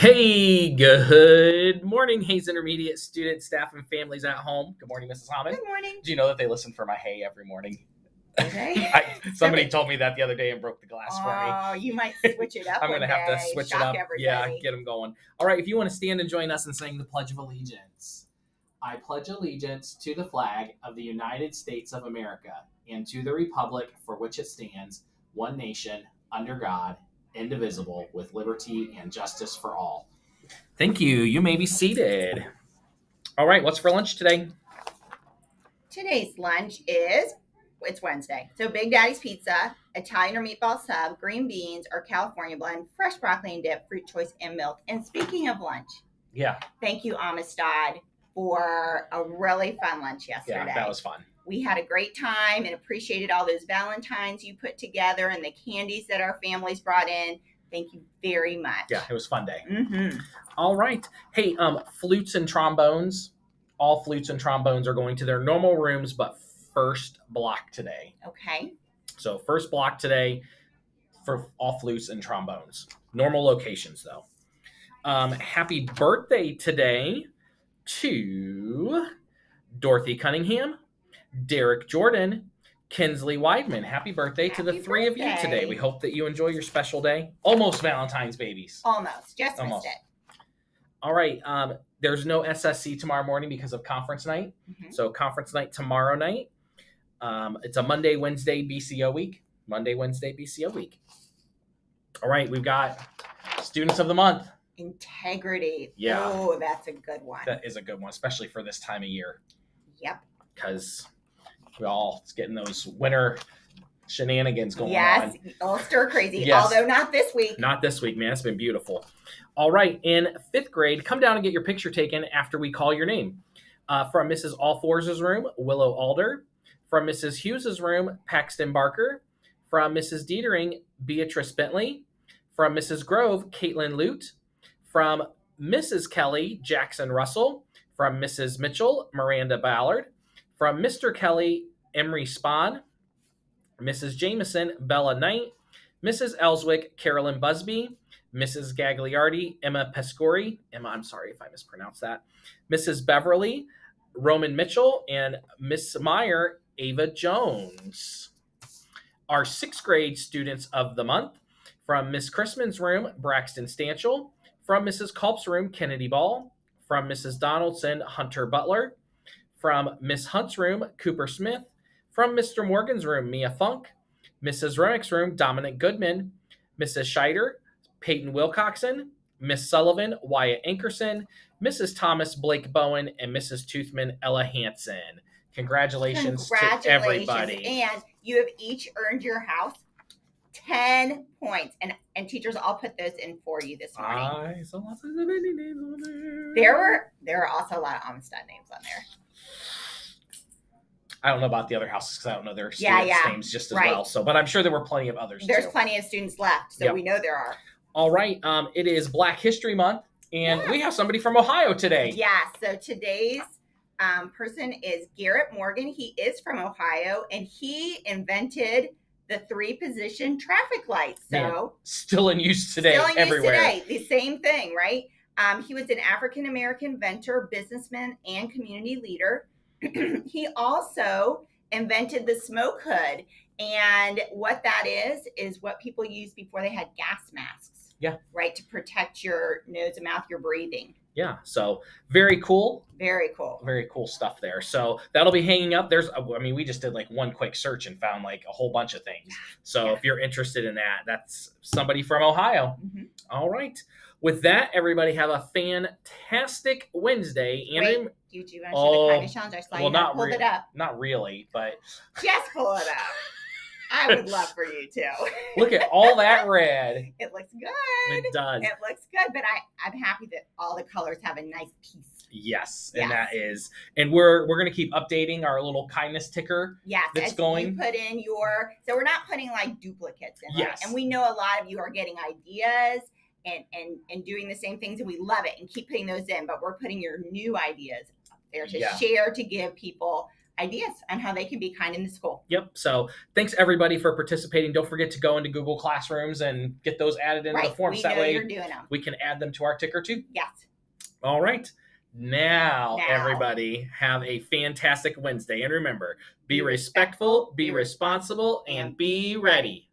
Hey, good morning, Hayes Intermediate students, staff, and families at home. Good morning, Mrs. Hammond. Good morning. Do you know that they listen for my hey every morning? Okay. Somebody told me that the other day and broke the glass for me. Oh, you might switch it up. I'm going to have to switch it up. Everybody. Yeah, get them going. All right, if you want to stand and join us in saying the Pledge of Allegiance. I pledge allegiance to the flag of the United States of America and to the republic for which it stands, one nation, under God, indivisible, with liberty and justice for all. Thank you. You may be seated. All right, what's for lunch today? Today's lunch is, it's Wednesday, so Big Daddy's Pizza, Italian or meatball sub, green beans or California blend, fresh broccoli and dip, fruit choice, and milk. And speaking of lunch, thank you, Amistad, for a really fun lunch yesterday. Yeah, that was fun. We had a great time and appreciated all those Valentines you put together and the candies that our families brought in. Thank you very much. Yeah, it was a fun day. Mm-hmm. All right. Hey, flutes and trombones. All flutes and trombones are going to their normal rooms, but first block today. Okay. So first block today for all flutes and trombones. Normal locations, though. Happy birthday today to Dorothy Cunningham, Derek Jordan, Kinsley Weidman. Happy birthday to the three of you today. We hope that you enjoy your special day. Almost Valentine's, babies. Almost. Just Almost. missed it. All right. There's no SSC tomorrow morning because of conference night. Mm-hmm. So conference night tomorrow night. It's a Monday, Wednesday, BCO week. Monday, Wednesday, BCO week. All right. We've got Students of the Month. Integrity. Yeah. Oh, that's a good one. That is a good one, especially for this time of year. Yep. Because we're all getting those winter shenanigans going on. Yes, all stir crazy. Yes. Although not this week. Not this week, man. It's been beautiful. All right. In 5th grade, come down and get your picture taken after we call your name. From Mrs. Allfours' room, Willow Alder. From Mrs. Hughes' room, Paxton Barker. From Mrs. Dietering, Beatrice Bentley. From Mrs. Grove, Caitlin Lute. From Mrs. Kelly, Jackson Russell. From Mrs. Mitchell, Miranda Ballard. From Mr. Kelly, Emery Spahn. Mrs. Jameson, Bella Knight. Mrs. Ellswick, Carolyn Busby. Mrs. Gagliardi, Emma Pescori. Emma, I'm sorry if I mispronounced that. Mrs. Beverly, Roman Mitchell. And Miss Meyer, Ava Jones. Our 6th grade students of the month. From Miss Chrisman's room, Braxton Stanchel. From Mrs. Culp's room, Kennedy Ball. From Mrs. Donaldson, Hunter Butler. From Miss Hunt's room, Cooper Smith. From Mr. Morgan's room, Mia Funk. Mrs. Remick's room, Dominic Goodman. Mrs. Scheider, Peyton Wilcoxon. Miss Sullivan, Wyatt Ankerson. Mrs. Thomas, Blake Bowen. And Mrs. Toothman, Ella Hansen. Congratulations to everybody. And you have each earned your house 10 points. And teachers all put those in for you this morning. I saw lots of many names on there. There were also a lot of Amistad names on there. I don't know about the other houses because I don't know their students' names just as well. So, but I'm sure there were plenty of others. There's plenty of students left, so we know there are. All right. It is Black History Month, and we have somebody from Ohio today. Yeah. So today's person is Garrett Morgan. He is from Ohio, and he invented the 3-position traffic lights. So man, still in use today everywhere. The same thing, right? He was an African-American inventor, businessman, and community leader. He also invented the smoke hood. And what that is what people used before they had gas masks. Yeah. Right? To protect your nose and mouth, your breathing. Yeah. So very cool. Very cool. Very cool stuff there. So that'll be hanging up. We just did like one quick search and found like a whole bunch of things. So if you're interested in that, that's somebody from Ohio. Mm-hmm. All right. With that, everybody have a fantastic Wednesday. Wait, do you want to share the kindness challenge? I saw you not pulled it up. Not really, but just pull it up. I would love for you to. Look at all that red. It looks good. It does. It looks good, but I'm happy that all the colors have a nice piece. Yes, and that is, and we're going to keep updating our little kindness ticker. Yes, that's going. You put in so we're not putting like duplicates in. Right? Yes, and we know a lot of you are getting ideas and doing the same things, and we love it and keep putting those in. But we're putting your new ideas up there to share, to give people ideas on how they can be kind in the school. Yep. So thanks everybody for participating. Don't forget to go into Google Classrooms and get those added into the forms. That way you're doing them. We can add them to our ticker too. Yes. All right. Now, everybody, have a fantastic Wednesday. And remember, be respectful, be responsible, and be ready.